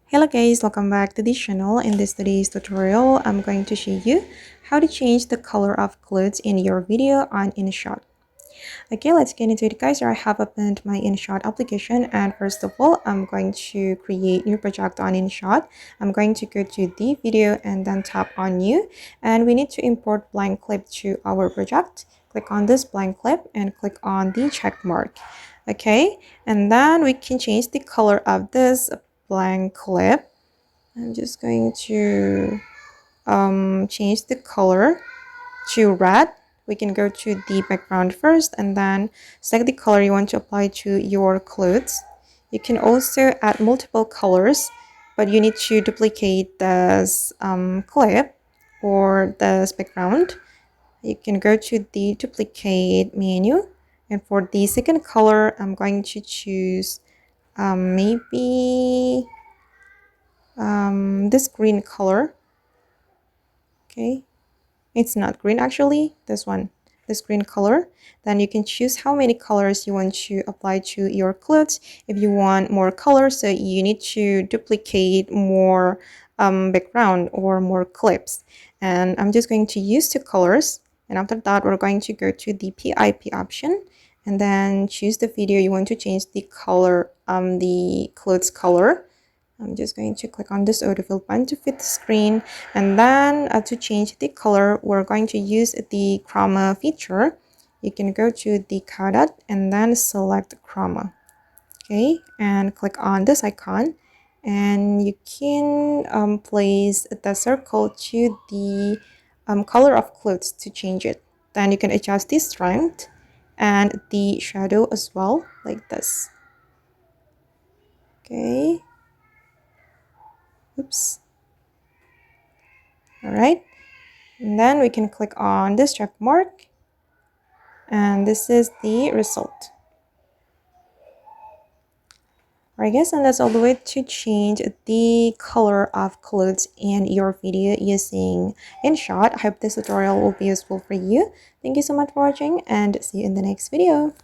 Hello guys, welcome back to this channel. In this today's tutorial, I'm going to show you how to change the color of clothes in your video on InShot. Okay, let's get into it guys. I have opened my InShot application, and first of all, I'm going to create new project on InShot. I'm going to go to the video and then tap on new, and we need to import blank clip to our project. Click on this blank clip and click on the check mark. Okay, and then we can change the color of this blank clip. I'm just going to change the color to red. We can go to the background first and then select the color you want to apply to your clothes. You can also add multiple colors, but you need to duplicate this clip or this background. You can go to the duplicate menu, and for the second color, I'm going to choose maybe this green color. Okay, it's not green actually, this one, this green color. Then you can choose how many colors you want to apply to your clothes. If you want more colors, so you need to duplicate more background or more clips. And I'm just going to use 2 colors, and after that we're going to go to the PIP option and then choose the video you want to change the color, the clothes color. I'm just going to click on this autofill button to fit the screen, and then to change the color, we're going to use the chroma feature. You can go to the coded and then select chroma. Okay, and click on this icon, and you can place the circle to the color of clothes to change it. Then you can adjust the strength and the shadow as well, like this. Okay. Oops. All right, and then we can click on this check mark, and this is the result. Alright guys, and that's all the way to change the color of clothes in your video using InShot. I hope this tutorial will be useful for you. Thank you so much for watching, and see you in the next video.